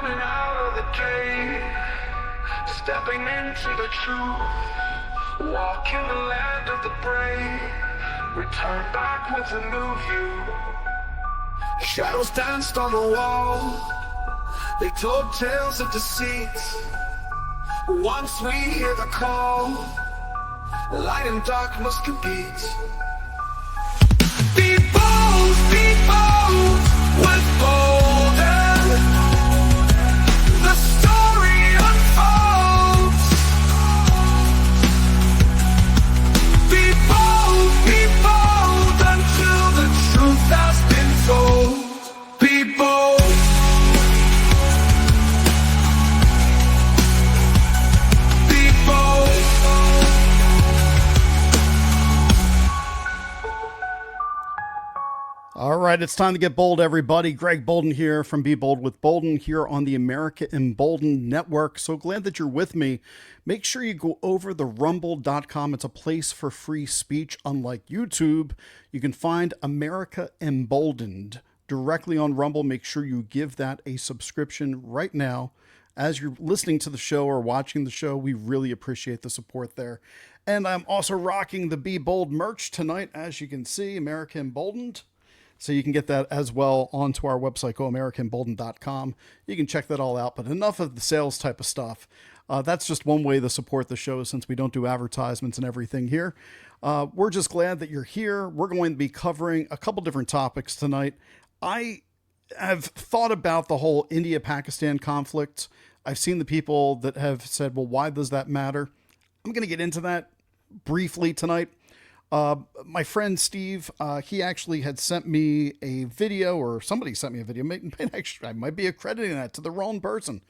coming out of the gate, stepping into the truth, walk in the land of the brave, return back with a new view. Shadows danced on the wall, they told tales of deceit. Once we hear the call, light and dark must compete. Be bold with Boulden. The story unfolds. Be bold until the truth has been told. Be bold. All right, it's time to get bold, everybody. Greg Boulden here from Be Bold with Boulden here on the America Emboldened Network. So glad that you're with me. Make sure you go over to rumble.com. It's a place for free speech. Unlike YouTube, you can find America Emboldened directly on Rumble. Make sure you give that a subscription right now. As you're listening to the show or watching the show, we really appreciate the support there. And I'm also rocking the Be Bold merch tonight, as you can see, America Emboldened. So you can get that as well onto our website, goamericaemboldened.com. You can check that all out. But enough of the sales type of stuff. That's just one way to support the show since we don't do advertisements and everything here. We're just glad that you're here. We're going to be covering a couple different topics tonight. I have thought about the whole India-Pakistan conflict. I've seen the people that have said, well, why does that matter? I'm going to get into that briefly tonight. My friend Steve, he actually had sent me a video, or somebody sent me a video. Actually, I might be accrediting that to the wrong person.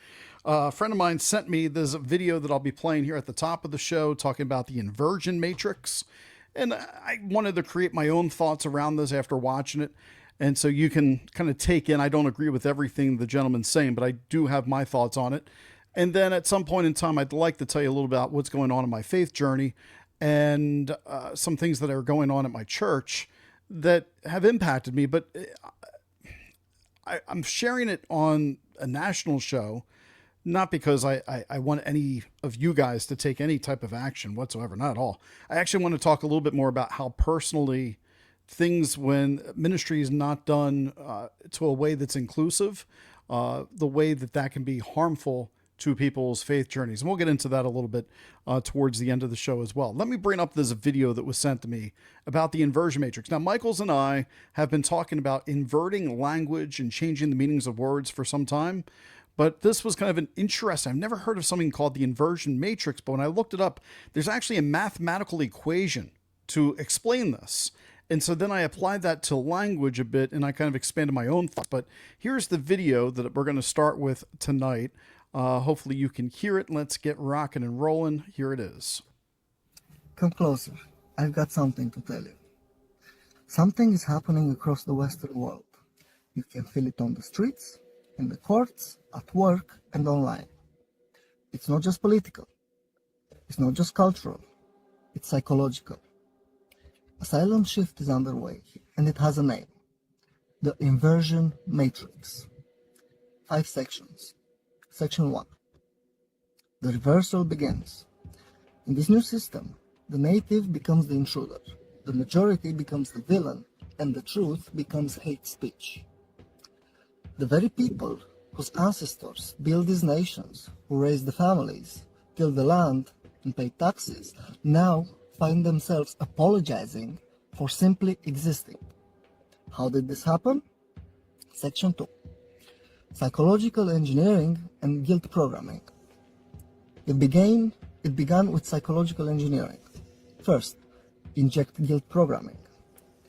A friend of mine sent me this video that I'll be playing here at the top of the show, talking about the Inversion Matrix. And I wanted to create my own thoughts around this after watching it. And so you can kind of take in, I don't agree with everything the gentleman's saying, but I do have my thoughts on it. And then at some point in time, I'd like to tell you a little about what's going on in my faith journey and some things that are going on at my church that have impacted me. But I'm sharing it on a national show, not because I want any of you guys to take any type of action whatsoever, not at all. I actually want to talk a little bit more about how personally things, when ministry is not done to a way that's inclusive, the way that can be harmful to people's faith journeys. And we'll get into that a little bit towards the end of the show as well. Let me bring up this video that was sent to me about the inversion matrix. Now, Michaels and I have been talking about inverting language and changing the meanings of words for some time, but this was kind of an interesting, I've never heard of something called the inversion matrix, but when I looked it up, there's actually a mathematical equation to explain this. And so then I applied that to language a bit, and I kind of expanded my own thoughts. But here's the video that we're going to start with tonight. Hopefully you can hear it. Let's get rocking and rolling. Here it is. Come closer. I've got something to tell you. Something is happening across the Western world. You can feel it on the streets, in the courts, at work, and online. It's not just political. It's not just cultural. It's psychological. A silent shift is underway, and it has a name. The Inversion Matrix. 5 sections. Section 1. The reversal begins. In this new system, the native becomes the intruder, the majority becomes the villain, and the truth becomes hate speech. The very people whose ancestors built these nations, who raised the families, tilled the land, and paid taxes, now find themselves apologizing for simply existing. How did this happen? Section 2. Psychological engineering and guilt programming. It began with psychological engineering. First, inject guilt programming,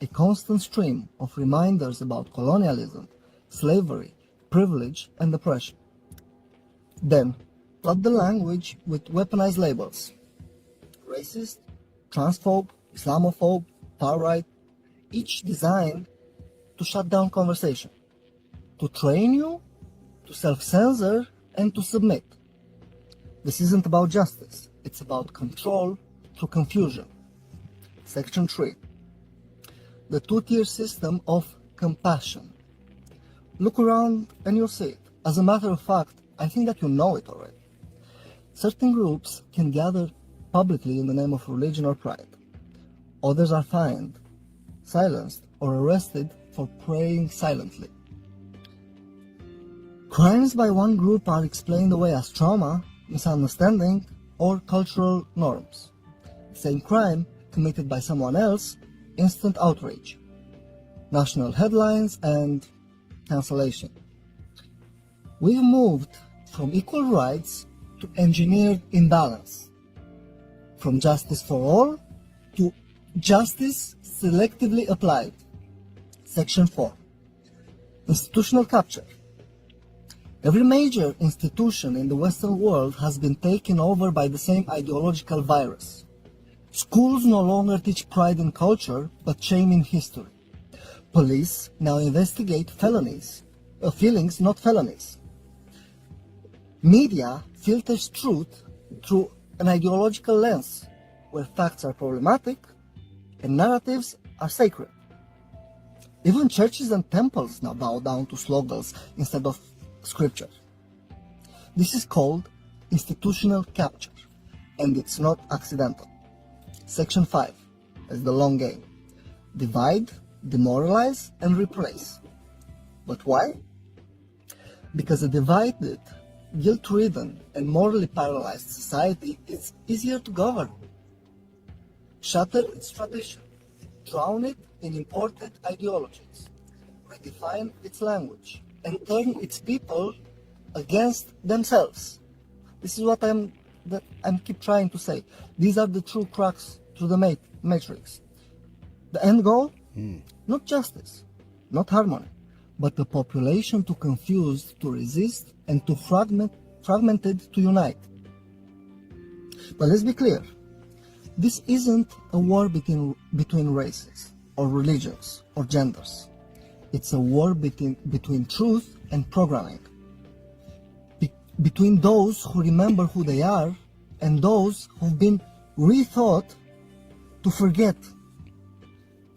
a constant stream of reminders about colonialism, slavery, privilege, and oppression. Then, flood the language with weaponized labels. Racist, transphobe, Islamophobe, far-right, each designed to shut down conversation, to train you to self-censor and to submit. This isn't about justice, it's about control through confusion. Section 3. The two-tier system of compassion. Look around and you'll see it. As a matter of fact, I think that you know it already. Certain groups can gather publicly in the name of religion or pride. Others are fined, silenced, or arrested for praying silently. Crimes by one group are explained away as trauma, misunderstanding, or cultural norms. The same crime committed by someone else, instant outrage, national headlines, and cancellation. We've moved from equal rights to engineered imbalance, from justice for all to justice selectively applied. Section 4. Institutional capture. Every major institution in the Western world has been taken over by the same ideological virus. Schools no longer teach pride in culture, but shame in history. Police now investigate feelings, not felonies. Media filters truth through an ideological lens, where facts are problematic and narratives are sacred. Even churches and temples now bow down to slogans instead of scripture. This is called institutional capture, and it's not accidental. Section 5 is the long game. Divide, demoralize, and replace. But why? Because a divided, guilt-ridden, and morally paralyzed society is easier to govern. Shatter its tradition, drown it in imported ideologies, redefine its language, and turn its people against themselves. This is what I'm keep trying to say. These are the true cracks through the matrix. The end goal? Not justice, not harmony, but the population too confused to resist and too fragmented to unite. But let's be clear. This isn't a war between races or religions or genders. It's a war between truth and programming. Between those who remember who they are and those who've been rethought to forget.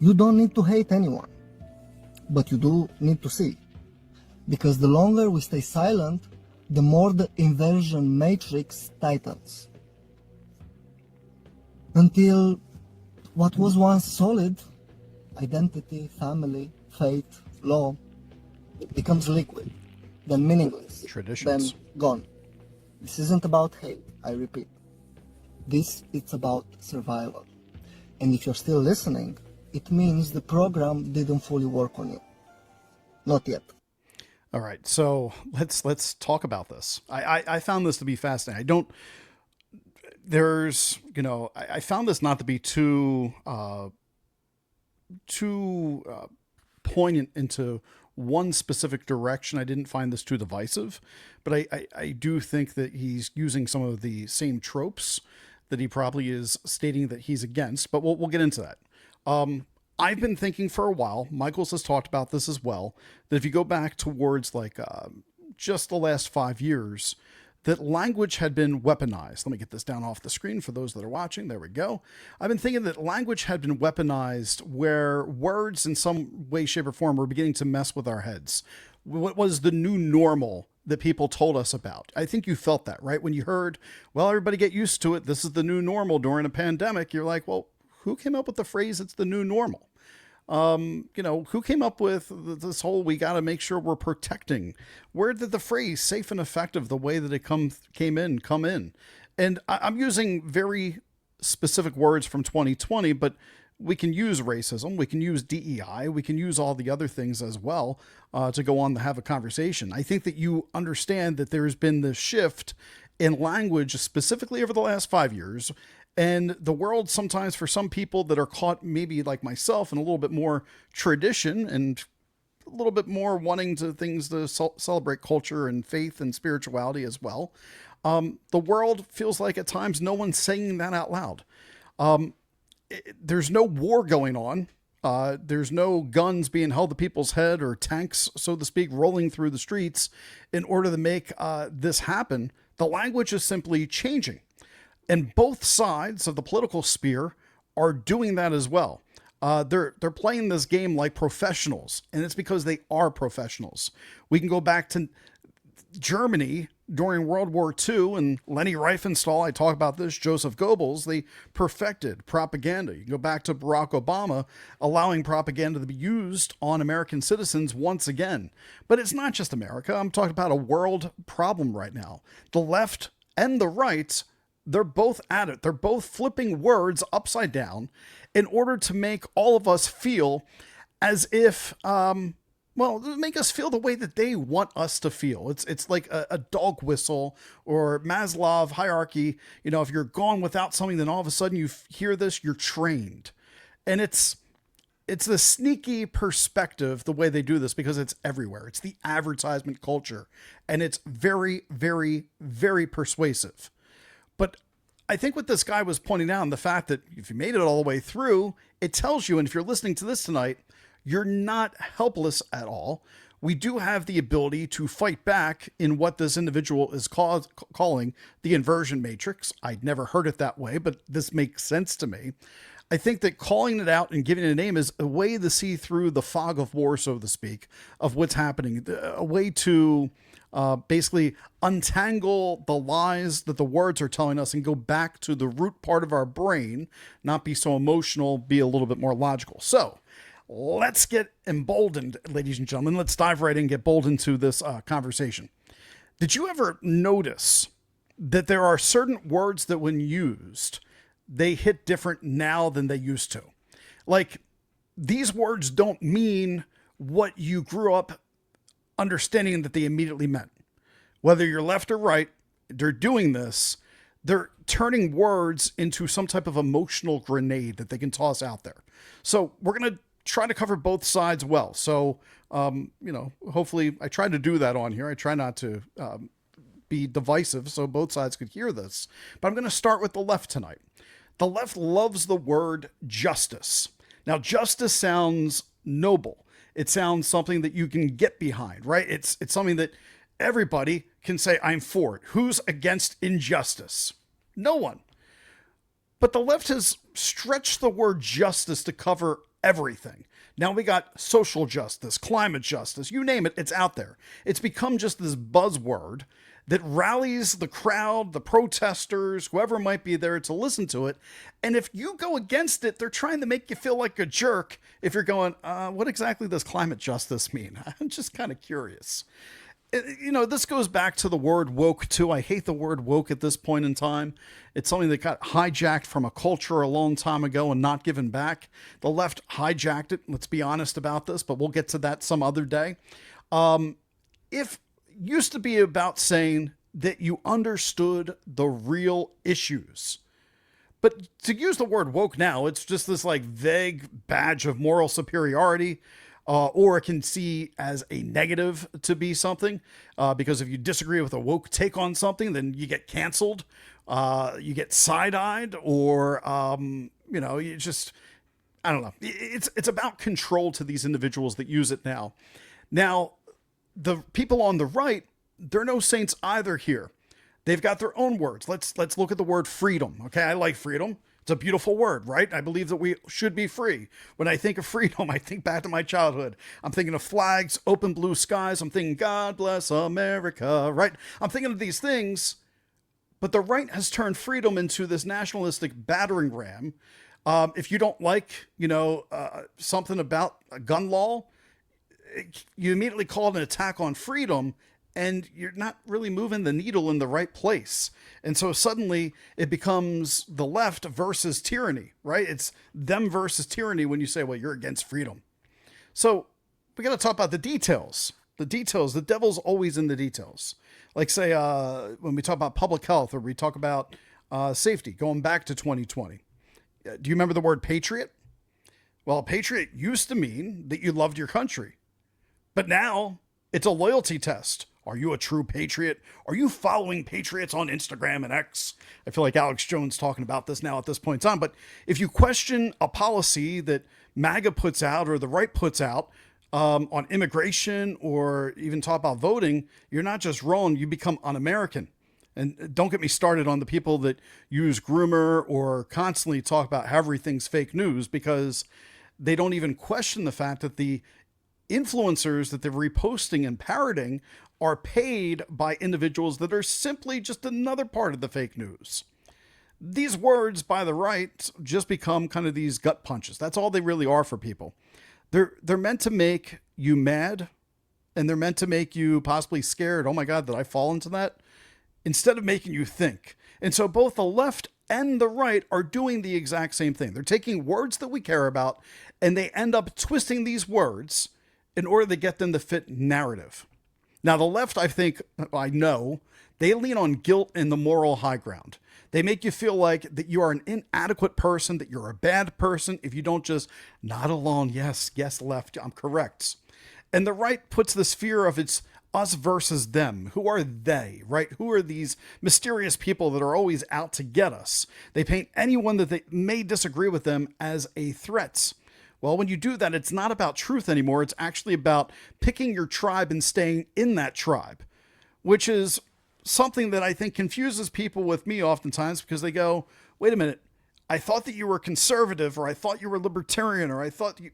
You don't need to hate anyone, but you do need to see. Because the longer we stay silent, the more the inversion matrix tightens. Until what was once solid, identity, family, faith, law, it becomes liquid, then meaningless, Traditions. then gone. This isn't about hate, I repeat. It's about survival. And if you're still listening, it means the program didn't fully work on you. Not yet. All right, so let's talk about this. I found this to be fascinating. I found this not to be too poignant into one specific direction. I didn't find this too divisive, but I do think that he's using some of the same tropes that he probably is stating that he's against, but we'll get into that. I've been thinking for a while, Michaels has talked about this as well, that if you go back towards just the last 5 years, that language had been weaponized. Let me get this down off the screen for those that are watching. There we go. I've been thinking that language had been weaponized where words in some way, shape, or form were beginning to mess with our heads. What was the new normal that people told us about? I think you felt that, right? When you heard, well, everybody get used to it. This is the new normal during a pandemic. You're like, well, who came up with the phrase, it's the new normal? Who came up with this whole, we got to make sure we're protecting? Where did the phrase safe and effective, the way that it come in? And I'm using very specific words from 2020, but we can use racism, we can use DEI, we can use all the other things as well to go on to have a conversation. I think that you understand that there's been this shift in language specifically over the last 5 years. And the world sometimes, for some people that are caught maybe like myself in a little bit more tradition and a little bit more wanting to things to celebrate culture and faith and spirituality as well, the world feels like at times no one's saying that out loud. There's no war going on. There's no guns being held to people's head or tanks, so to speak, rolling through the streets in order to make this happen. The language is simply changing. And both sides of the political sphere are doing that as well. They're playing this game like professionals, and it's because they are professionals. We can go back to Germany during World War II and Leni Riefenstahl, I talk about this, Joseph Goebbels, they perfected propaganda. You can go back to Barack Obama allowing propaganda to be used on American citizens once again. But it's not just America. I'm talking about a world problem right now. The left and the right, they're both at it. They're both flipping words upside down in order to make all of us feel as if, make us feel the way that they want us to feel. It's like a dog whistle or Maslow hierarchy. You know, if you're gone without something, then all of a sudden you hear this, you're trained. And it's the sneaky perspective, the way they do this, because it's everywhere. It's the advertisement culture. And it's very, very, very persuasive. But I think what this guy was pointing out, and the fact that if you made it all the way through, it tells you, and if you're listening to this tonight, you're not helpless at all. We do have the ability to fight back in what this individual is calling the inversion matrix. I'd never heard it that way, but this makes sense to me. I think that calling it out and giving it a name is a way to see through the fog of war, so to speak, of what's happening, a way to basically untangle the lies that the words are telling us and go back to the root part of our brain, not be so emotional, be a little bit more logical. So let's get emboldened, ladies and gentlemen. Let's dive right in and get bold into this conversation. Did you ever notice that there are certain words that when used, they hit different now than they used to? Like, these words don't mean what you grew up understanding that they immediately meant. Whether you're left or right, they're doing this. They're turning words into some type of emotional grenade that they can toss out there. So we're going to try to cover both sides well. So, hopefully I try to do that on here. I try not to be divisive so both sides could hear this. But I'm going to start with the left tonight. The left loves the word justice. Now, justice sounds noble. It sounds something that you can get behind, right? It's something that everybody can say, I'm for it. Who's against injustice? No one. But the left has stretched the word justice to cover everything. Now we got social justice, climate justice, you name it, it's out there. It's become just this buzzword that rallies the crowd, the protesters, whoever might be there to listen to it. And if you go against it, they're trying to make you feel like a jerk if you're going, what exactly does climate justice mean? I'm just kind of curious. This goes back to the word woke too. I hate the word woke at this point in time. It's something that got hijacked from a culture a long time ago and not given back. The left hijacked it. Let's be honest about this, but we'll get to that some other day. If used to be about saying that you understood the real issues. But to use the word woke now, it's just this like vague badge of moral superiority. Or it can see as a negative to be something, because if you disagree with a woke take on something, then you get canceled, you get side-eyed, or you just, I don't know. It's about control to these individuals that use it now. Now, the people on the right, they're no saints either here. They've got their own words. Let's look at the word freedom. Okay, I like freedom. It's a beautiful word, right? I believe that we should be free. When I think of freedom, I think back to my childhood. I'm thinking of flags, open blue skies. I'm thinking, God bless America, right? I'm thinking of these things, but the right has turned freedom into this nationalistic battering ram. If you don't like, something about a gun law, you immediately call it an attack on freedom, and you're not really moving the needle in the right place. And so suddenly it becomes the left versus tyranny, right? It's them versus tyranny when you say, well, you're against freedom. So we got to talk about the details. The details, the devil's always in the details. Like say, when we talk about public health or we talk about safety, going back to 2020. Do you remember the word patriot? Well, a patriot used to mean that you loved your country. But now it's a loyalty test. Are you a true patriot? Are you following patriots on Instagram and X? I feel like Alex Jones talking about this now at this point in time. But if you question a policy that MAGA puts out or the right puts out on immigration or even talk about voting, you're not just wrong, you become un-American. And don't get me started on the people that use groomer or constantly talk about how everything's fake news, because they don't even question the fact that the influencers that they're reposting and parroting are paid by individuals that are simply just another part of the fake news. These words by the right just become kind of these gut punches. That's all they really are for people. They're meant to make you mad, and they're meant to make you possibly scared. Oh my God, did I fall into that? Instead of making you think. And so both the left and the right are doing the exact same thing. They're taking words that we care about, and they end up twisting these words in order to get them to fit narrative. Now, the left, I know, they lean on guilt and the moral high ground. They make you feel like that you are an inadequate person, that you're a bad person if you don't just nod along. Yes, left, I'm correct. And the right puts this fear of it's us versus them. Who are they, right? Who are these mysterious people that are always out to get us? They paint anyone that they may disagree with them as a threat. Well, when you do that, it's not about truth anymore. It's actually about picking your tribe and staying in that tribe, which is something that I think confuses people with me oftentimes, because they go, wait a minute, I thought that you were conservative, or I thought you were libertarian, or I thought you...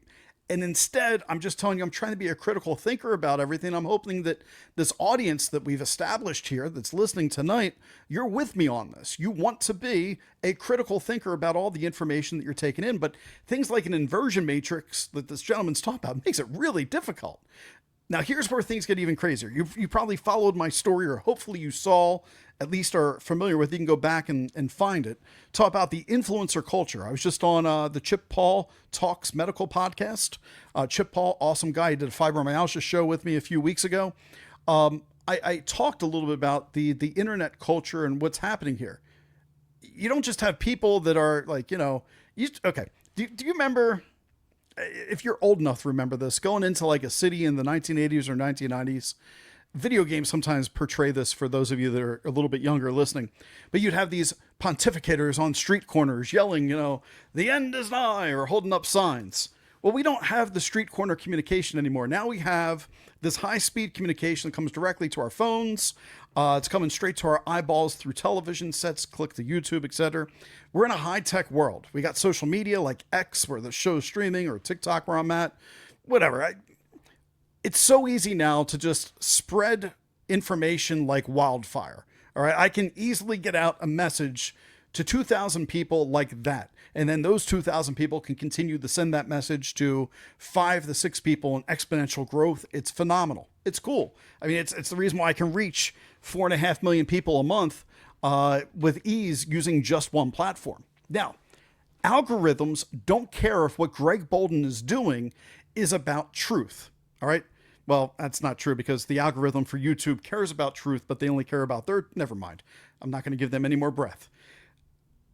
And instead, I'm just telling you, I'm trying to be a critical thinker about everything. I'm hoping that this audience that we've established here that's listening tonight, you're with me on this. You want to be a critical thinker about all the information that you're taking in. But things like an inversion matrix that this gentleman's talking about makes it really difficult. Now, here's where things get even crazier. You probably followed my story, or hopefully you saw, at least are familiar with it. You can go back and find it. Talk about the influencer culture. I was just on the Chip Paul Talks Medical podcast. Chip Paul, awesome guy. He did a fibromyalgia show with me a few weeks ago. I talked a little bit about the internet culture and what's happening here. You don't just have people that are like, okay. Do you remember... If you're old enough to remember this, going into like a city in the 1980s or 1990s, video games sometimes portray this for those of you that are a little bit younger listening, but you'd have these pontificators on street corners yelling, the end is nigh, or holding up signs. Well, we don't have the street corner communication anymore. Now we have this high-speed communication that comes directly to our phones. It's coming straight to our eyeballs through television sets, click to YouTube, etc. We're in a high-tech world. We got social media like X, where the show's streaming, or TikTok, where I'm at. Whatever. It's so easy now to just spread information like wildfire. All right, I can easily get out a message to 2,000 people like that. And then those 2,000 people can continue to send that message to 5 to 6 people in exponential growth. It's phenomenal. It's cool. I mean, it's the reason why I can reach 4.5 million people a month with ease using just one platform. Now, algorithms don't care if what Greg Boulden is doing is about truth. All right. Well, that's not true, because the algorithm for YouTube cares about truth, but they only care about their... Never mind. I'm not going to give them any more breath.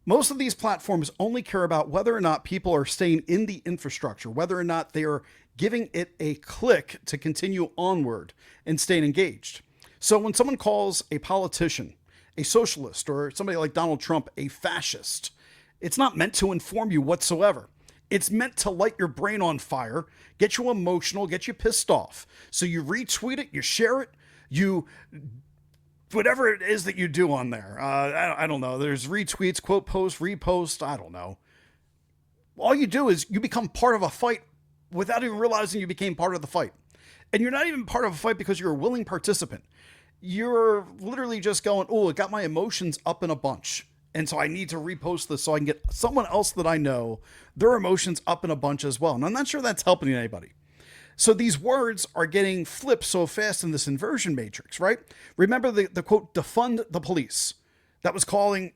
Most of these platforms only care about whether or not people are staying in the infrastructure, whether or not they are giving it a click to continue onward and staying engaged. So when someone calls a politician a socialist, or somebody like Donald Trump a fascist, it's not meant to inform you whatsoever. It's meant to light your brain on fire, get you emotional, get you pissed off. So you retweet it, you share it, you... whatever it is that you do on there. I don't know. There's retweets, quote post, repost. I don't know. All you do is you become part of a fight without even realizing you became part of the fight. And you're not even part of a fight because you're a willing participant. You're literally just going, oh, it got my emotions up in a bunch. And so I need to repost this so I can get someone else that I know, their emotions up in a bunch as well. And I'm not sure that's helping anybody. So these words are getting flipped so fast in this inversion matrix, right? Remember the quote, defund the police. That was calling,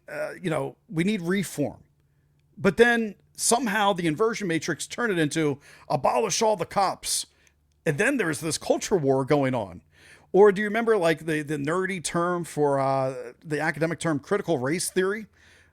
we need reform. But then somehow the inversion matrix turned it into abolish all the cops. And then there's this culture war going on. Or do you remember like the nerdy term for the academic term critical race theory?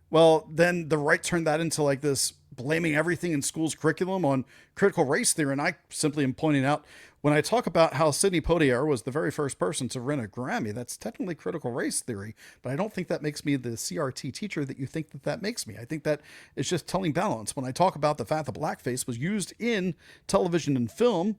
Well, then the right turned that into like this blaming everything in school's curriculum on critical race theory. And I simply am pointing out, when I talk about how Sidney Poitier was the very first person to win a Grammy, that's technically critical race theory, but I don't think that makes me the CRT teacher that you think that makes me. I think that it's just telling balance. When I talk about the fact that blackface was used in television and film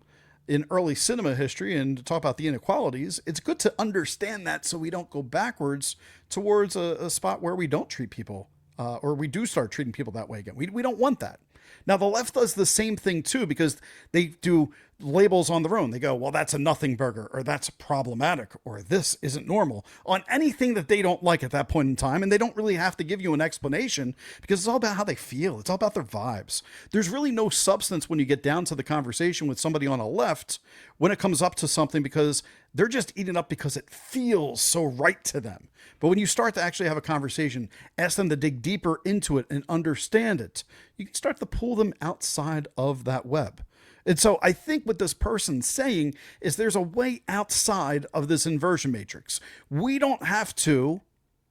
in early cinema history, and to talk about the inequalities, it's good to understand that so we don't go backwards towards a spot where we don't treat people or we do start treating people that way again. We don't want that. Now, the left does the same thing too, because they do labels on their own. They go, well, that's a nothing burger, or that's problematic, or this isn't normal on anything that they don't like at that point in time. And they don't really have to give you an explanation because it's all about how they feel. It's all about their vibes. There's really no substance when you get down to the conversation with somebody on a left when it comes up to something, because they're just eating up because it feels so right to them. But when you start to actually have a conversation, ask them to dig deeper into it and understand it, you can start to pull them outside of that web. And so I think what this person's saying is there's a way outside of this inversion matrix. We don't have to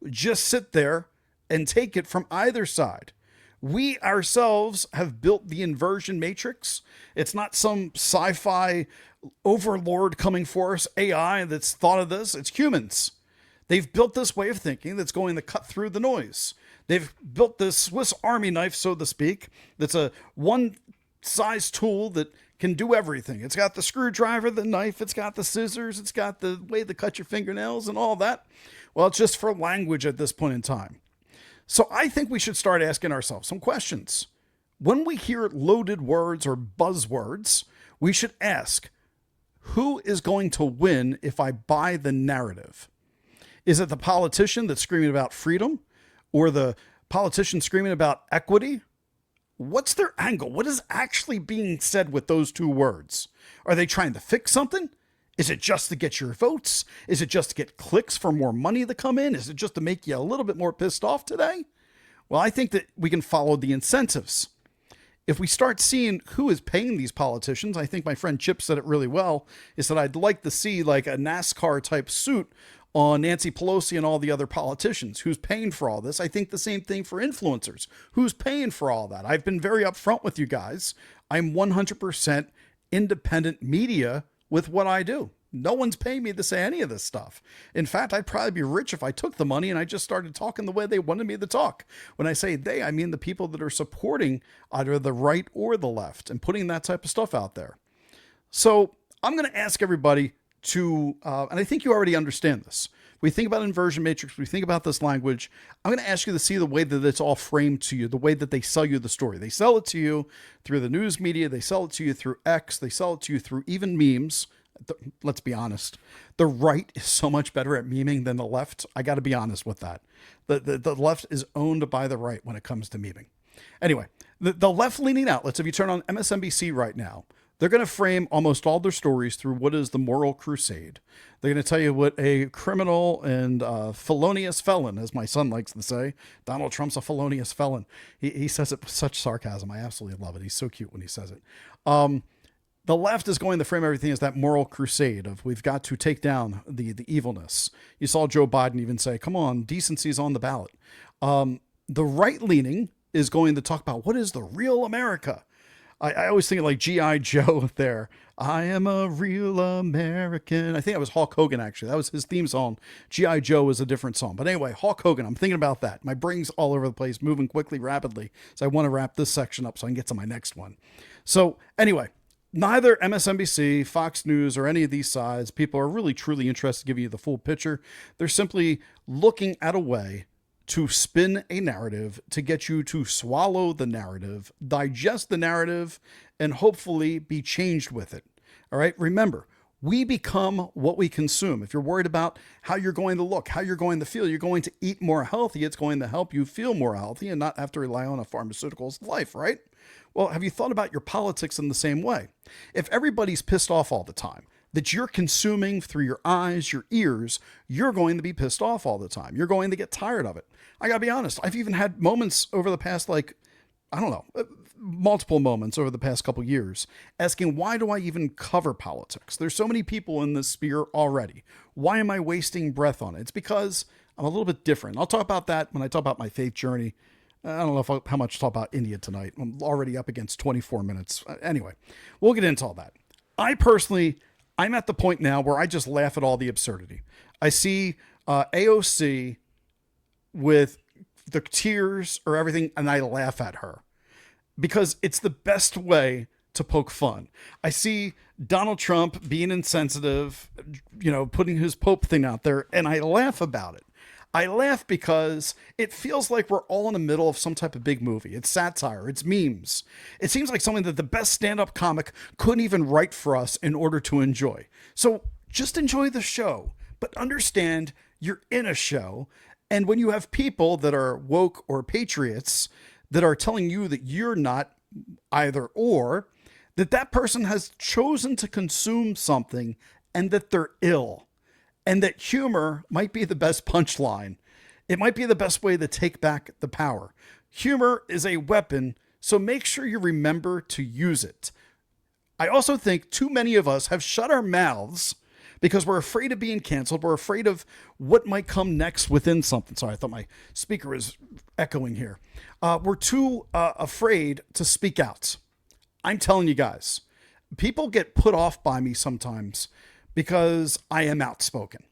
just sit there and take it from either side. We ourselves have built the inversion matrix. It's not some sci-fi overlord coming for us, AI, that's thought of this. It's humans. They've built this way of thinking that's going to cut through the noise. They've built this Swiss Army knife, so to speak, that's a one-size tool that can do everything. It's got the screwdriver, the knife, it's got the scissors, it's got the way to cut your fingernails and all that. Well, it's just for language at this point in time. So I think we should start asking ourselves some questions. When we hear loaded words or buzzwords, we should ask, who is going to win if I buy the narrative? Is it the politician that's screaming about freedom, or the politician screaming about equity? What's their angle? What is actually being said with those two words? Are they trying to fix something? Is it just to get your votes? Is it just to get clicks for more money to come in? Is it just to make you a little bit more pissed off today? Well, I think that we can follow the incentives. If we start seeing who is paying these politicians, I think my friend Chip said it really well, is that I'd like to see like a NASCAR type suit on Nancy Pelosi and all the other politicians. Who's paying for all this? I think the same thing for influencers. Who's paying for all that? I've been very upfront with you guys. I'm 100% independent media with what I do. No one's paying me to say any of this stuff. In fact, I'd probably be rich if I took the money and I just started talking the way they wanted me to talk. When I say they, I mean the people that are supporting either the right or the left and putting that type of stuff out there. So I'm going to ask everybody to, and I think you already understand this. We think about inversion matrix. We think about this language. I'm going to ask you to see the way that it's all framed to you, the way that they sell you the story. They sell it to you through the news media. They sell it to you through X. They sell it to you through even memes. Let's be honest. The right is so much better at memeing than the left. I got to be honest with that. The left is owned by the right when it comes to memeing. Anyway, the left-leaning outlets, if you turn on MSNBC right now, they're going to frame almost all their stories through what is the moral crusade. They're going to tell you what a criminal and felonious felon, as my son likes to say. Donald Trump's a felonious felon. He says it with such sarcasm. I absolutely love it. He's so cute when he says it. The left is going to frame everything as that moral crusade of we've got to take down the evilness. You saw Joe Biden even say, come on, decency is on the ballot. The right-leaning is going to talk about what is the real America. I always think of like G.I. Joe there. I am a real American. I think that was Hulk Hogan, actually. That was his theme song. G.I. Joe is a different song. But anyway, Hulk Hogan, I'm thinking about that. My brain's all over the place, moving quickly, rapidly. So I want to wrap this section up so I can get to my next one. So anyway, neither MSNBC, Fox News, or any of these sides, people are really truly interested in giving you the full picture. They're simply looking at a way to spin a narrative to get you to swallow the narrative, digest the narrative, and hopefully be changed with it. All right. Remember, we become what we consume. If you're worried about how you're going to look, how you're going to feel, you're going to eat more healthy. It's going to help you feel more healthy and not have to rely on a pharmaceuticals life, right? Well, have you thought about your politics in the same way? If everybody's pissed off all the time, that you're consuming through your eyes, your ears, you're going to be pissed off all the time. You're going to get tired of it. I gotta be honest. I've even had moments over the past, multiple moments over the past couple years asking, why do I even cover politics? There's so many people in this sphere already. Why am I wasting breath on it? It's because I'm a little bit different. I'll talk about that when I talk about my faith journey. I don't know how much to talk about India tonight. I'm already up against 24 minutes. Anyway, we'll get into all that. I'm at the point now where I just laugh at all the absurdity. I see AOC with the tears or everything, and I laugh at her because it's the best way to poke fun. I see Donald Trump being insensitive, putting his Pope thing out there, and I laugh about it. I laugh because it feels like we're all in the middle of some type of big movie. It's satire, it's memes. It seems like something that the best stand up comic couldn't even write for us in order to enjoy. So just enjoy the show, but understand you're in a show. And when you have people that are woke or patriots that are telling you that you're not either or, that person has chosen to consume something and that they're ill, and that humor might be the best punchline. It might be the best way to take back the power. Humor is a weapon, so make sure you remember to use it. I also think too many of us have shut our mouths because we're afraid of being canceled. We're afraid of what might come next within something. Sorry, I thought my speaker was echoing here. We're too afraid to speak out. I'm telling you guys, people get put off by me sometimes because I am outspoken.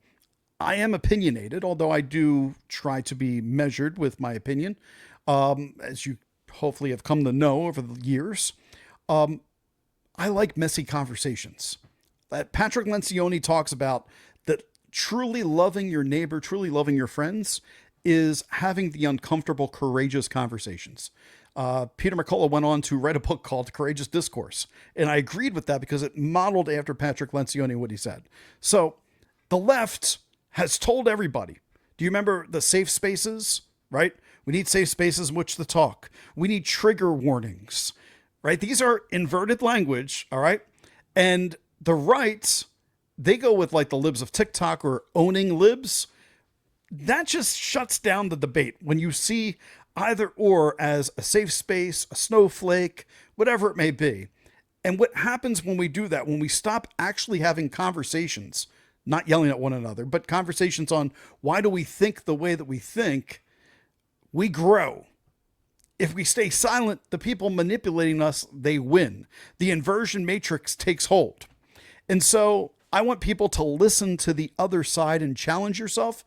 I am opinionated, although I do try to be measured with my opinion, as you hopefully have come to know over the years. I like messy conversations. That Patrick Lencioni talks about, that truly loving your neighbor, truly loving your friends is having the uncomfortable, courageous conversations. Peter McCullough went on to write a book called Courageous Discourse. And I agreed with that because it modeled after Patrick Lencioni what he said. So the left has told everybody, do you remember the safe spaces, right? We need safe spaces in which to talk. We need trigger warnings, right? These are inverted language, all right? And the right, they go with like the libs of TikTok or owning libs. That just shuts down the debate. When you see either or as a safe space, a snowflake, whatever it may be. And what happens when we do that, when we stop actually having conversations, not yelling at one another, but conversations on why do we think the way that we think, we grow. If we stay silent, the people manipulating us, they win. The inversion matrix takes hold. And so I want people to listen to the other side and challenge yourself.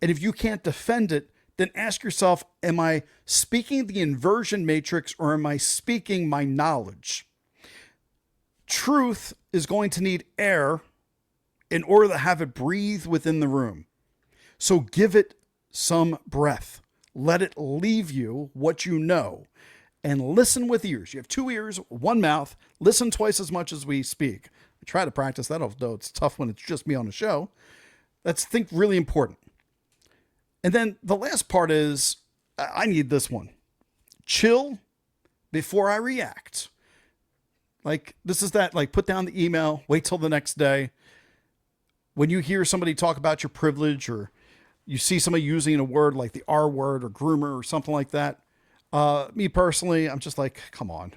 And if you can't defend it, then ask yourself, am I speaking the inversion matrix or am I speaking my knowledge? Truth is going to need air in order to have it breathe within the room. So give it some breath. Let it leave you what you know, and listen with ears. You have 2 ears, 1 mouth. Listen twice as much as we speak. I try to practice that, although it's tough when it's just me on a show. That's, I think, really important. And then the last part is, I need this one. Chill before I react. Like, this is that, like, put down the email, wait till the next day. When you hear somebody talk about your privilege, or you see somebody using a word like the R word or groomer or something like that, me personally, I'm just like, come on.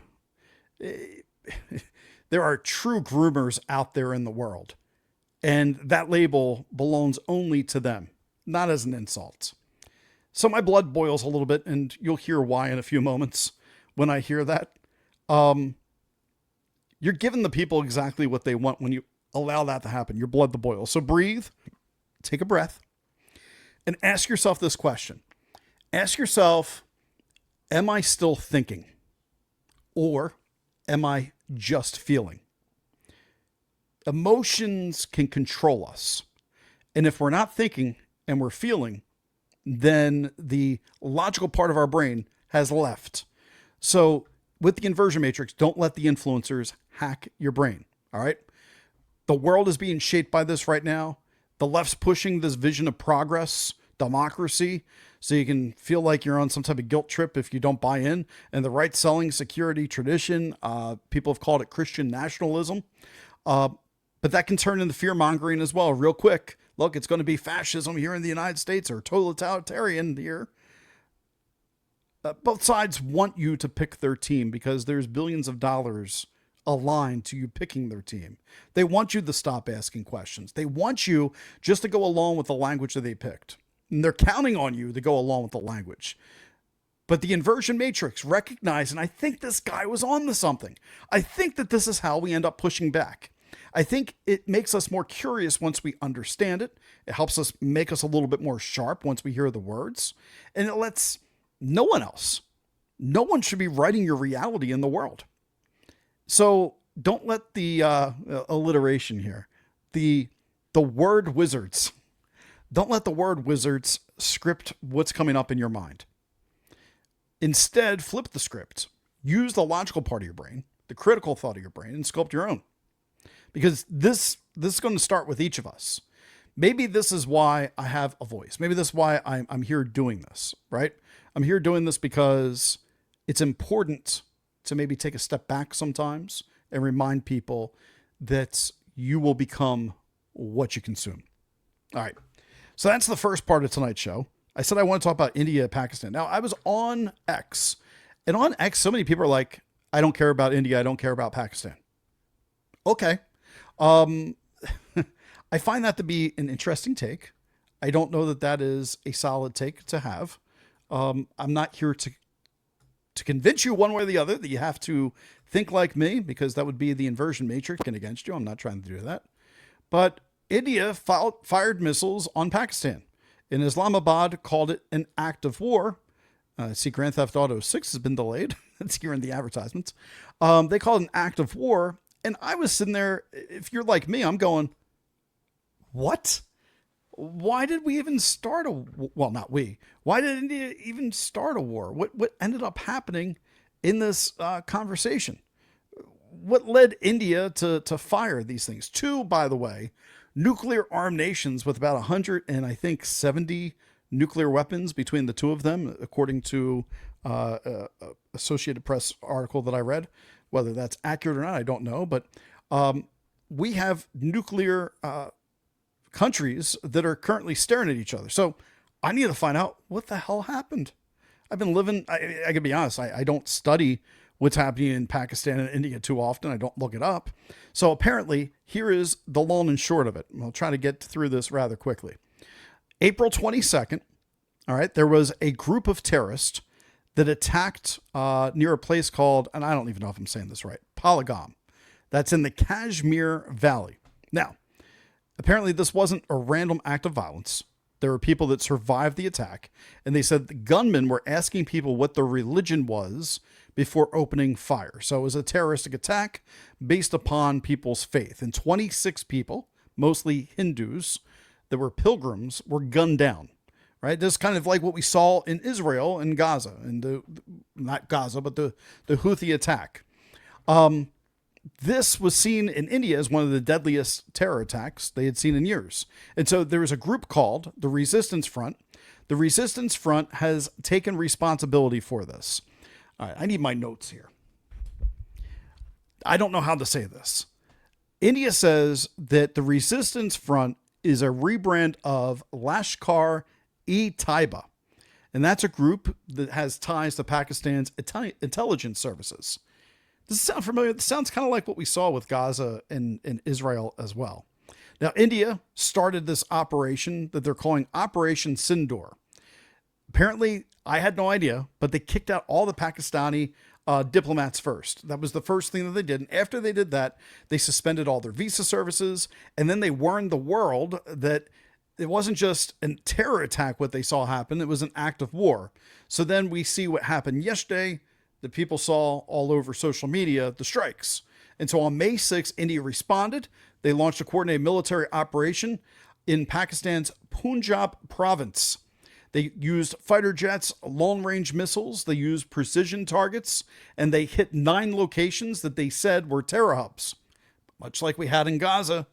There are true groomers out there in the world, and that label belongs only to them, not as an insult. So my blood boils a little bit, and you'll hear why in a few moments when I hear that. You're giving the people exactly what they want when you allow that to happen. Your blood to boil. So breathe, take a breath, and ask yourself this question. Ask yourself, am I still thinking? Or am I just feeling? Emotions can control us. And if we're not thinking and we're feeling, then the logical part of our brain has left. So with the inversion matrix, don't let the influencers hack your brain. All right. The world is being shaped by this right now. The left's pushing this vision of progress, democracy, so you can feel like you're on some type of guilt trip if you don't buy in. And the right selling security tradition, people have called it Christian nationalism. But that can turn into fear mongering as well, real quick. Look, it's going to be fascism here in the United States or totalitarian here. Both sides want you to pick their team because there's billions of dollars aligned to you picking their team. They want you to stop asking questions. They want you just to go along with the language that they picked. And they're counting on you to go along with the language. But the inversion matrix recognized, and I think this guy was on to something. I think that this is how we end up pushing back. I think it makes us more curious once we understand it. It helps us make us a little bit more sharp once we hear the words. And it lets no one should be writing your reality in the world. So don't let the alliteration here, the word wizards, Don't let the word wizards script what's coming up in your mind. Instead, flip the script. Use the logical part of your brain, the critical thought of your brain, and sculpt your own. Because this is going to start with each of us. Maybe this is why I have a voice. Maybe this is why I'm here doing this, right? I'm here doing this because it's important to maybe take a step back sometimes and remind people that you will become what you consume. All right. So that's the first part of tonight's show. I said I want to talk about India, Pakistan. Now, I was on X, and on X, so many people are like, I don't care about India. I don't care about Pakistan. Okay. I find that to be an interesting take. I don't know that that is a solid take to have. I'm not here to convince you one way or the other that you have to think like me, because that would be the Inversion Matrix and against you. I'm not trying to do that. But India fired missiles on Pakistan. And Islamabad called it an act of war. See, Grand Theft Auto 6 has been delayed. It's here in the advertisements. They called it an act of war. And I was sitting there, if you're like me, I'm going, what? Why did we even start well, not we. Why did India even start a war? What ended up happening in this conversation? What led India to fire these things? Two, by the way, nuclear armed nations with about 100 and I think 70 nuclear weapons between the two of them, according to Associated Press article that I read. Whether that's accurate or not, I don't know. But we have nuclear countries that are currently staring at each other. So I need to find out what the hell happened. I've been living, I can be honest, I don't study what's happening in Pakistan and India too often. I don't look it up. So apparently, here is the long and short of it. I'll try to get through this rather quickly. April 22nd, all right, there was a group of terrorists that attacked near a place called, and I don't even know if I'm saying this right, Pahalgam. That's in the Kashmir Valley. Now, apparently this wasn't a random act of violence. There were people that survived the attack, and they said the gunmen were asking people what their religion was before opening fire. So it was a terroristic attack based upon people's faith. And 26 people, mostly Hindus, that were pilgrims, were gunned down. Right, this is kind of like what we saw in Israel and Gaza, and not Gaza, but the Houthi attack. This was seen in India as one of the deadliest terror attacks they had seen in years. And so there was a group called the Resistance Front. The Resistance Front has taken responsibility for this. All right, I need my notes here. I don't know how to say this. India says that the Resistance Front is a rebrand of Lashkar-e-Taiba. And that's a group that has ties to Pakistan's intelligence services. Does it sound familiar? It sounds kind of like what we saw with Gaza and Israel as well. Now, India started this operation that they're calling Operation Sindoor. Apparently, I had no idea, but they kicked out all the Pakistani diplomats first. That was the first thing that they did. And after they did that, they suspended all their visa services. And then they warned the world that it wasn't just a terror attack what they saw happen. It was an act of war. So then we see what happened yesterday that people saw all over social media, the strikes. And so on May 6th, India responded. They launched a coordinated military operation in Pakistan's Punjab province. They used fighter jets, long-range missiles. They used precision targets, and they hit 9 locations that they said were terror hubs. Much like we had in Gaza,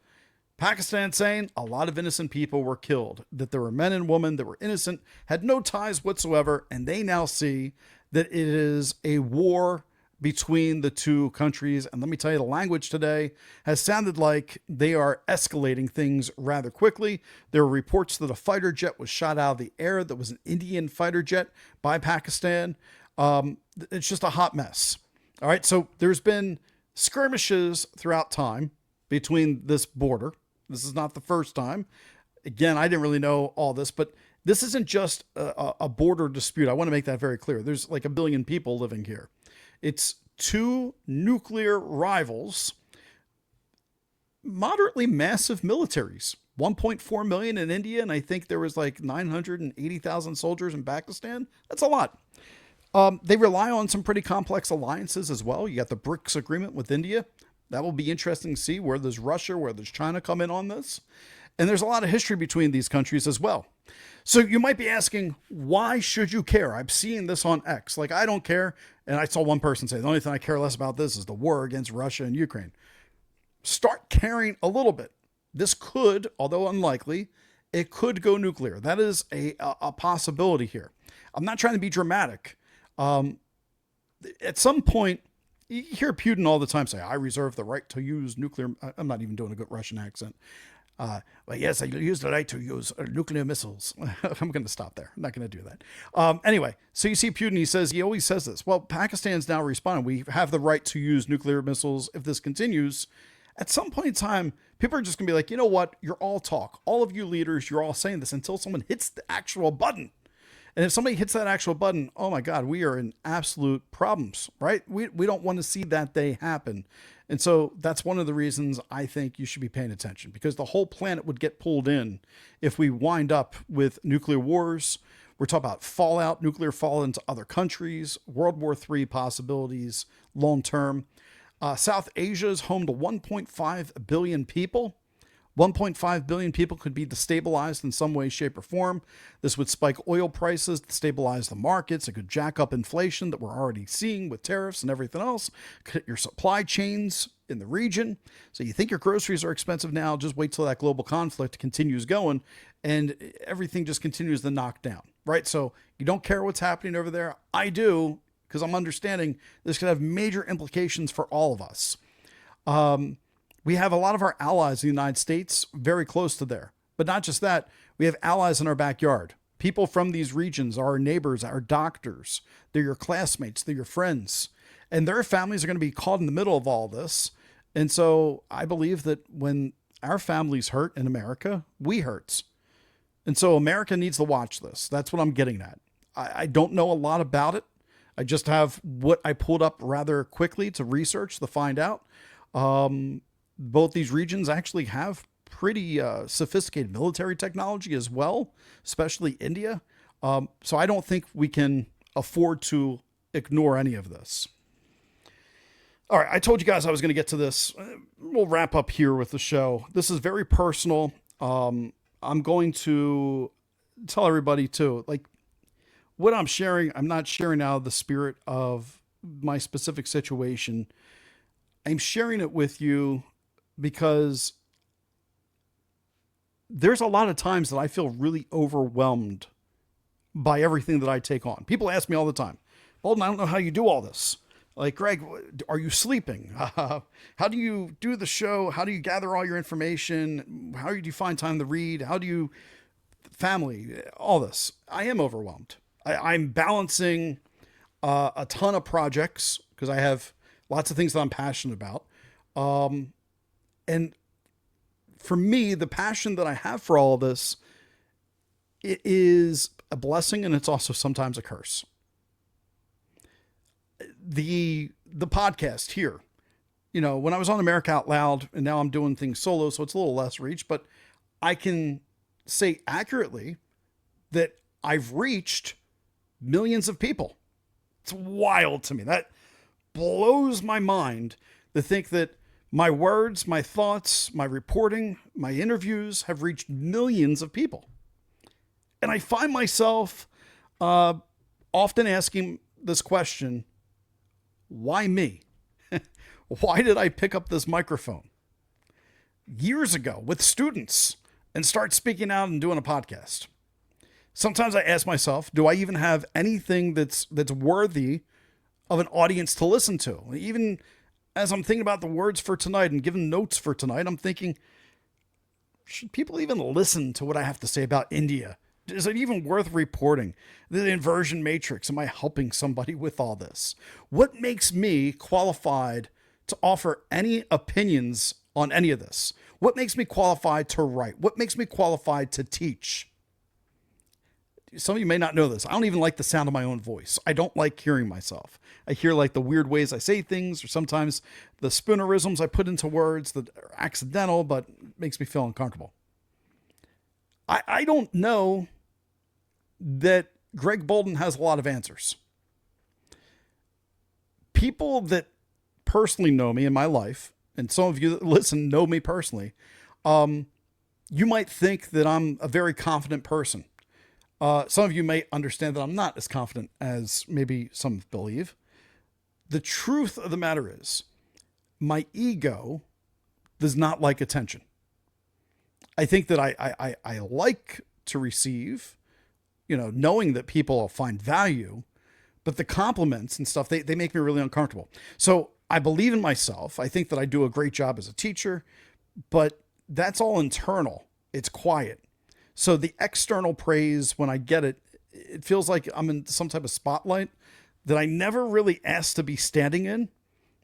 Pakistan saying a lot of innocent people were killed, that there were men and women that were innocent, had no ties whatsoever, and they now see that it is a war between the two countries. And let me tell you, the language today has sounded like they are escalating things rather quickly. There are reports that a fighter jet was shot out of the air that was an Indian fighter jet by Pakistan. It's just a hot mess. All right, so there's been skirmishes throughout time between this border. This is not the first time. Again, I didn't really know all this, but this isn't just a border dispute. I want to make that very clear. There's like 1 billion people living here. It's 2 nuclear rivals, moderately massive militaries. 1.4 million in India, and I think there was like 980,000 soldiers in Pakistan. That's a lot. They rely on some pretty complex alliances as well. You got the BRICS agreement with India. That will be interesting to see where does Russia, where does China come in on this. And there's a lot of history between these countries as well. So you might be asking, why should you care? I'm seeing this on X. Like, I don't care. And I saw one person say, the only thing I care less about this is the war against Russia and Ukraine. Start caring a little bit. This could, although unlikely, it could go nuclear. That is a possibility here. I'm not trying to be dramatic. At some point, you hear Putin all the time say, I reserve the right to use nuclear. I'm not even doing a good Russian accent. Well, yes, I use the right to use nuclear missiles. I'm going to stop there. I'm not going to do that. Anyway, so you see Putin, he always says this. Well, Pakistan's now responding. We have the right to use nuclear missiles if this continues. At some point in time, people are just going to be like, you know what? You're all talk. All of you leaders, you're all saying this until someone hits the actual button. And if somebody hits that actual button, oh my God, we are in absolute problems, right? We don't want to see that day happen. And so that's one of the reasons I think you should be paying attention, because the whole planet would get pulled in if we wind up with nuclear wars. We're talking about fallout, nuclear fallout into other countries, World War III possibilities long term. South Asia is home to 1.5 billion people. 1.5 billion people could be destabilized in some way, shape, or form. This would spike oil prices, destabilize the markets. It could jack up inflation that we're already seeing with tariffs and everything else. Could hit your supply chains in the region. So you think your groceries are expensive now, just wait till that global conflict continues going and everything just continues to knock down, right? So you don't care what's happening over there. I do, because I'm understanding this could have major implications for all of us. We have a lot of our allies in the United States very close to there. But not just that, we have allies in our backyard. People from these regions are our neighbors, our doctors. They're your classmates, they're your friends. And their families are going to be caught in the middle of all this. And so I believe that when our families hurt in America, we hurts. And so America needs to watch this. That's what I'm getting at. I don't know a lot about it. I just have what I pulled up rather quickly to research to find out. Both these regions actually have pretty sophisticated military technology as well, especially India. So I don't think we can afford to ignore any of this. All right, I told you guys I was going to get to this. We'll wrap up here with the show. This is very personal. I'm going to tell everybody too, like what I'm sharing, I'm not sharing out of the spirit of my specific situation. I'm sharing it with you because there's a lot of times that I feel really overwhelmed by everything that I take on. People ask me all the time, Boulden, I don't know how you do all this. Like, Greg, are you sleeping? How do you do the show? How do you gather all your information? How do you find time to read? How do you, family, all this? I am overwhelmed. I'm balancing a ton of projects because I have lots of things that I'm passionate about. And for me, the passion that I have for all of this, it is a blessing and it's also sometimes a curse. The podcast here, you know, when I was on America Out Loud and now I'm doing things solo, so it's a little less reach, but I can say accurately that I've reached millions of people. It's wild to me. That blows my mind to think that my words, my thoughts, my reporting, my interviews have reached millions of people. And I find myself often asking this question, why me? Why did I pick up this microphone years ago with students and start speaking out and doing a podcast? Sometimes I ask myself, do I even have anything that's worthy of an audience to listen to? Even as I'm thinking about the words for tonight and giving notes for tonight, I'm thinking, should people even listen to what I have to say about India? Is it even worth reporting? The Inversion Matrix, am I helping somebody with all this? What makes me qualified to offer any opinions on any of this? What makes me qualified to write? What makes me qualified to teach? Some of you may not know this. I don't even like the sound of my own voice. I don't like hearing myself. I hear like the weird ways I say things, or sometimes the spoonerisms I put into words that are accidental, but makes me feel uncomfortable. I don't know that Greg Boulden has a lot of answers. People that personally know me in my life, and some of you that listen know me personally, You might think that I'm a very confident person. Some of you may understand that I'm not as confident as maybe some believe. The truth of the matter is, my ego does not like attention. I think that I like to receive, knowing that people will find value, but the compliments and stuff, they make me really uncomfortable. So I believe in myself. I think that I do a great job as a teacher, but that's all internal. It's quiet. So the external praise, when I get it, it feels like I'm in some type of spotlight that I never really asked to be standing in,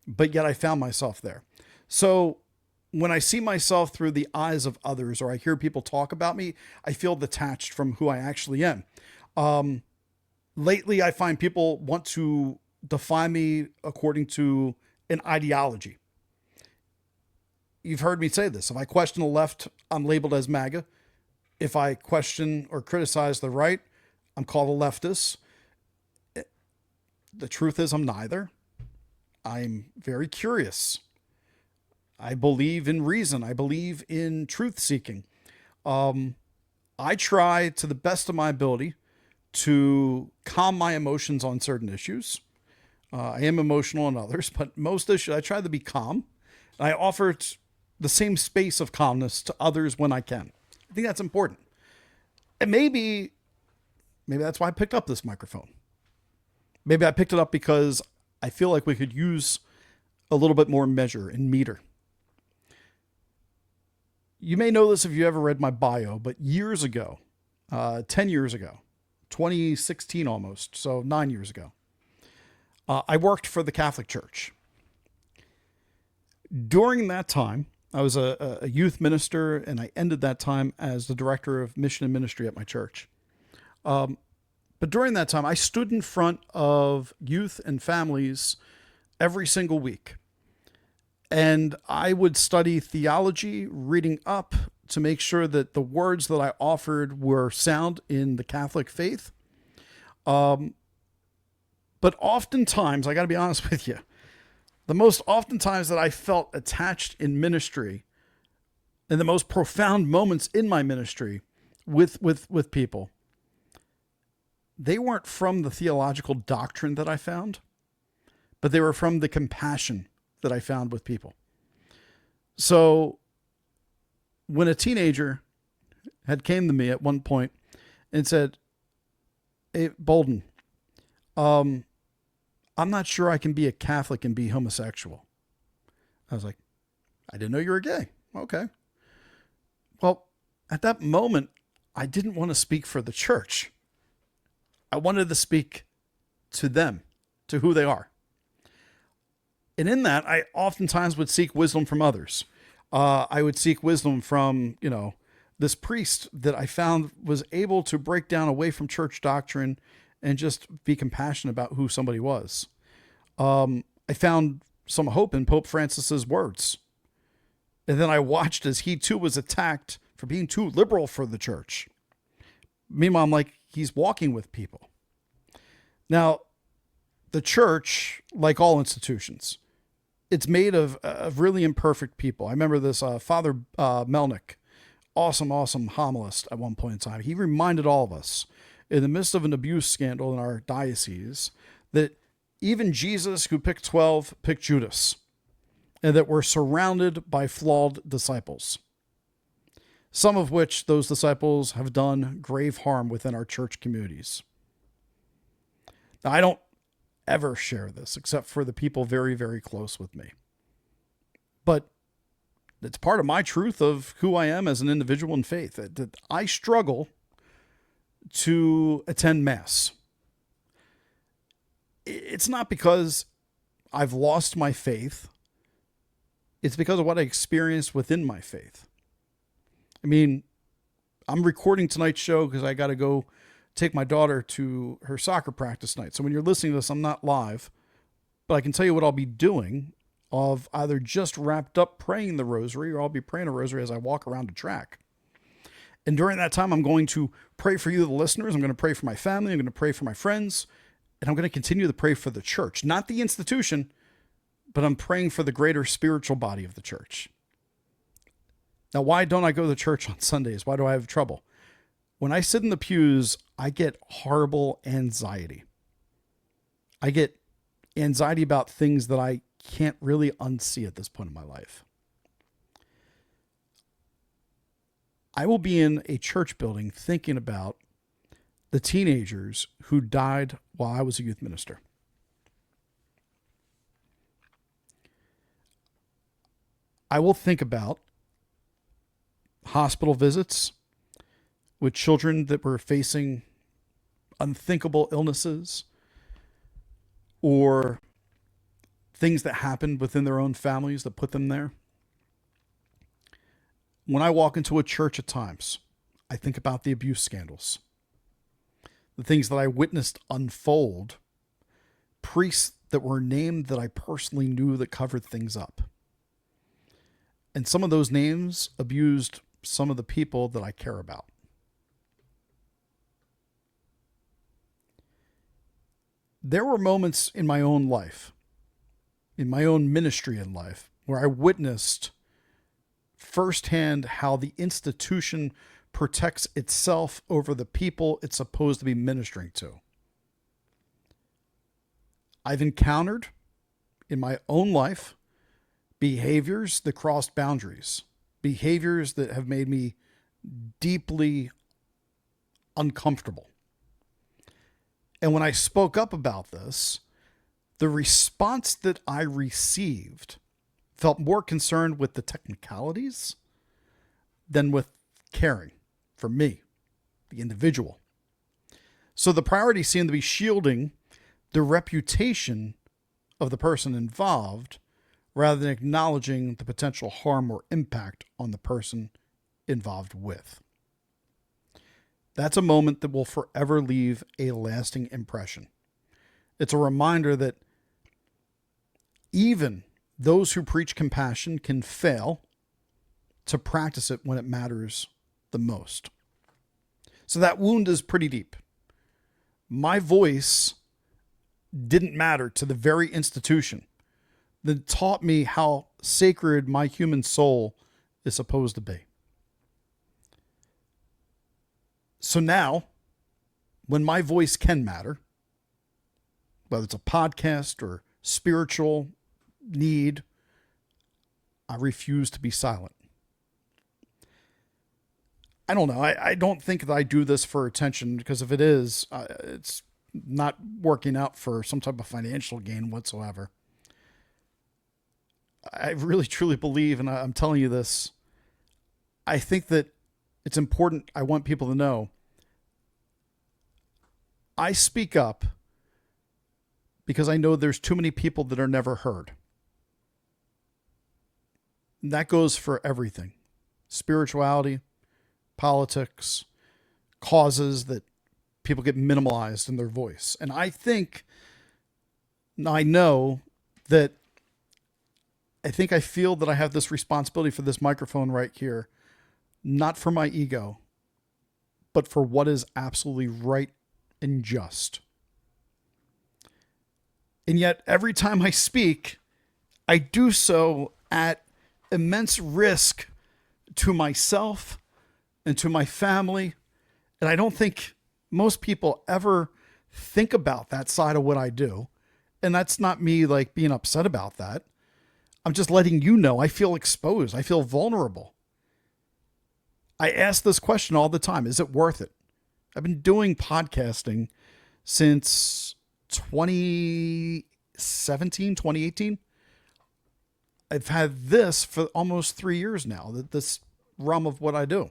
but yet I found myself there. So when I see myself through the eyes of others, or I hear people talk about me, I feel detached from who I actually am. Lately, I find people want to define me according to an ideology. You've heard me say this. If I question the left, I'm labeled as MAGA. If I question or criticize the right, I'm called a leftist. The truth is, I'm neither. I'm very curious. I believe in reason. I believe in truth seeking. I try to the best of my ability to calm my emotions on certain issues. I am emotional on others, but most issues I try to be calm. I offer the same space of calmness to others when I can. I think that's important. And maybe that's why I picked up this microphone. Maybe I picked it up because I feel like we could use a little bit more measure and meter. You may know this if you ever read my bio, but years ago, 10 years ago, 2016 almost, so 9 years ago, I worked for the Catholic Church. During that time, I was a youth minister, and I ended that time as the director of mission and ministry at my church. But during that time, I stood in front of youth and families every single week. And I would study theology, reading up to make sure that the words that I offered were sound in the Catholic faith. But oftentimes, I got to be honest with you, the most oftentimes that I felt attached in ministry, and the most profound moments in my ministry with people, they weren't from the theological doctrine that I found, but they were from the compassion that I found with people. So when a teenager had came to me at one point and said, "Hey, Boulden, I'm not sure I can be a Catholic and be homosexual." I was like, "I didn't know you were gay." Okay. Well, at that moment, I didn't want to speak for the church. I wanted to speak to them, to who they are. And in that, I oftentimes would seek wisdom from others. I would seek wisdom from, this priest that I found was able to break down away from church doctrine and just be compassionate about who somebody was. I found some hope in Pope Francis's words. And then I watched as he too was attacked for being too liberal for the church. Meanwhile, I'm like, he's walking with people. Now, the church, like all institutions, it's made of really imperfect people. I remember this Father Melnick, awesome homilist at one point in time. He reminded all of us, in the midst of an abuse scandal in our diocese, that even Jesus, who picked 12, picked Judas, and that we're surrounded by flawed disciples, some of which those disciples have done grave harm within our church communities. Now, I don't ever share this except for the people very, very close with me. But it's part of my truth of who I am as an individual in faith, that I struggle to attend Mass. It's not because I've lost my faith. It's because of what I experienced within my faith. I mean, I'm recording tonight's show because I got to go take my daughter to her soccer practice night. So when you're listening to this, I'm not live, but I can tell you what I'll be doing. I've either just wrapped up praying the rosary, or I'll be praying a rosary as I walk around the track. And during that time, I'm going to pray for you, the listeners. I'm going to pray for my family. I'm going to pray for my friends. And I'm going to continue to pray for the church, not the institution, but I'm praying for the greater spiritual body of the church. Now, why don't I go to church on Sundays? Why do I have trouble? When I sit in the pews, I get horrible anxiety. I get anxiety about things that I can't really unsee at this point in my life. I will be in a church building thinking about the teenagers who died while I was a youth minister. I will think about hospital visits with children that were facing unthinkable illnesses or things that happened within their own families that put them there. When I walk into a church at times, I think about the abuse scandals, the things that I witnessed unfold, priests that were named that I personally knew that covered things up. And some of those names abused some of the people that I care about. There were moments in my own life, in my own ministry in life, where I witnessed firsthand how the institution protects itself over the people it's supposed to be ministering to. I've encountered in my own life behaviors that crossed boundaries, behaviors that have made me deeply uncomfortable. And when I spoke up about this, the response that I received felt more concerned with the technicalities than with caring for me, the individual. So the priority seemed to be shielding the reputation of the person involved rather than acknowledging the potential harm or impact on the person involved with. That's a moment that will forever leave a lasting impression. It's a reminder that even those who preach compassion can fail to practice it when it matters the most. So that wound is pretty deep. My voice didn't matter to the very institution that taught me how sacred my human soul is supposed to be. So now, when my voice can matter, whether it's a podcast or spiritual need, I refuse to be silent. I don't know. I don't think that I do this for attention, because if it is, it's not working out for some type of financial gain whatsoever. I really, truly believe, and I'm telling you this, I think that it's important. I want people to know I speak up because I know there's too many people that are never heard. And that goes for everything. Spirituality, politics, causes that people get minimalized in their voice. And I feel that I have this responsibility for this microphone right here, not for my ego, but for what is absolutely right and just. And yet every time I speak, I do so at immense risk to myself and to my family. And I don't think most people ever think about that side of what I do. And that's not me like being upset about that. I'm just letting you know I feel exposed. I feel vulnerable. I ask this question all the time. Is it worth it? I've been doing podcasting since 2017, 2018. I've had this for almost 3 years now, this realm of what I do.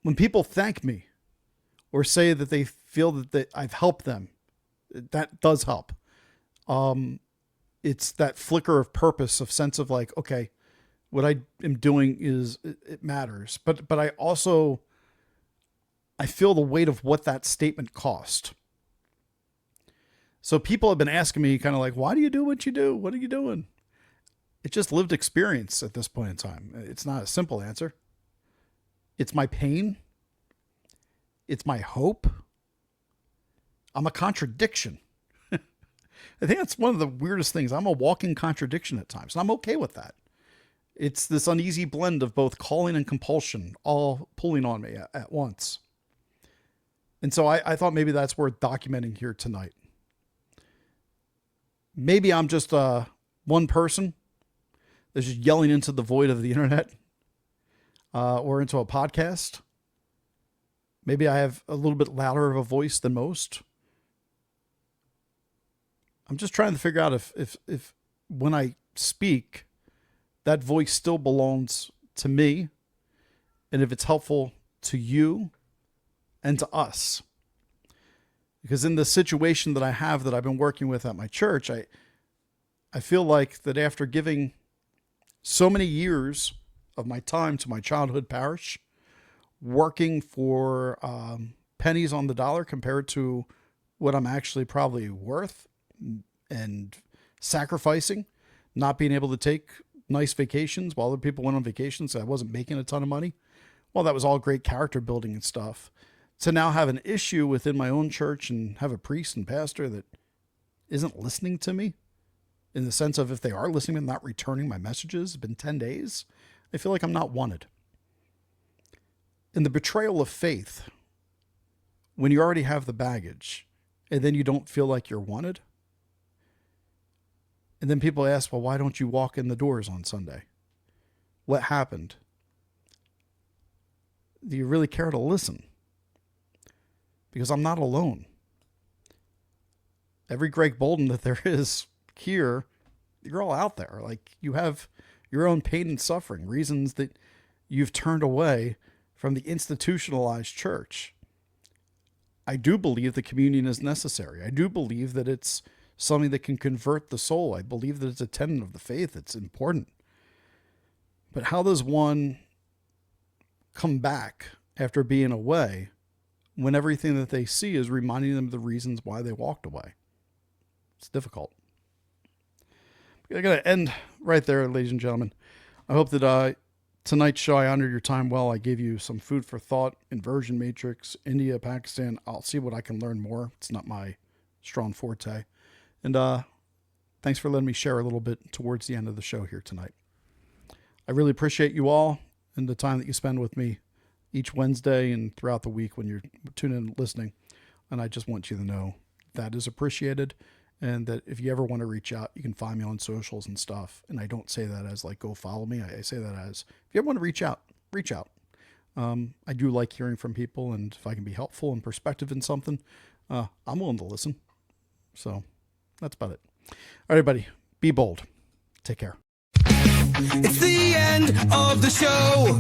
When people thank me or say that they feel that I've helped them, that does help. It's that flicker of purpose, of sense of like, okay, what I am doing it matters. But I also, I feel the weight of what that statement cost. So people have been asking me kind of like, why do you do what you do? What are you doing? It's just lived experience at this point in time. It's not a simple answer. It's my pain. It's my hope. I'm a contradiction. I think that's one of the weirdest things. I'm a walking contradiction at times, and I'm okay with that. It's this uneasy blend of both calling and compulsion, all pulling on me at once. And so I thought maybe that's worth documenting here tonight. Maybe I'm just one person that's just yelling into the void of the internet or into a podcast. Maybe I have a little bit louder of a voice than most. I'm just trying to figure out if when I speak, that voice still belongs to me, and if it's helpful to you and to us. Because in the situation that I have that I've been working with at my church, I feel like that after giving so many years of my time to my childhood parish, working for pennies on the dollar compared to what I'm actually probably worth, and sacrificing, not being able to take nice vacations while other people went on vacations, so I wasn't making a ton of money. Well, that was all great character building and stuff. To now have an issue within my own church and have a priest and pastor that isn't listening to me, in the sense of if they are listening and not returning my messages, it's been 10 days, I feel like I'm not wanted. In the betrayal of faith, when you already have the baggage and then you don't feel like you're wanted, and then people ask, well, why don't you walk in the doors on Sunday? What happened? Do you really care to listen? Because I'm not alone. Every Greg Boulden that there is here, you're all out there. Like, you have your own pain and suffering, reasons that you've turned away from the institutionalized church. I do believe the communion is necessary. I do believe that it's something that can convert the soul. I believe that it's a tenet of the faith. It's important. But how does one come back after being away when everything that they see is reminding them of the reasons why they walked away? It's difficult. I got to end right there, ladies and gentlemen. I hope that tonight's show, I honored your time well. I gave you some food for thought, Inversion Matrix, India, Pakistan. I'll see what I can learn more. It's not my strong forte. And thanks for letting me share a little bit towards the end of the show here tonight. I really appreciate you all and the time that you spend with me each Wednesday and throughout the week when you're tuning in and listening. And I just want you to know that is appreciated, and that if you ever want to reach out, you can find me on socials and stuff. And I don't say that as like, go follow me. I say that as, if you ever want to reach out, reach out. I do like hearing from people, and if I can be helpful and perspective in something, I'm willing to listen. So that's about it. All right, everybody, be bold. Take care. It's the end of the show.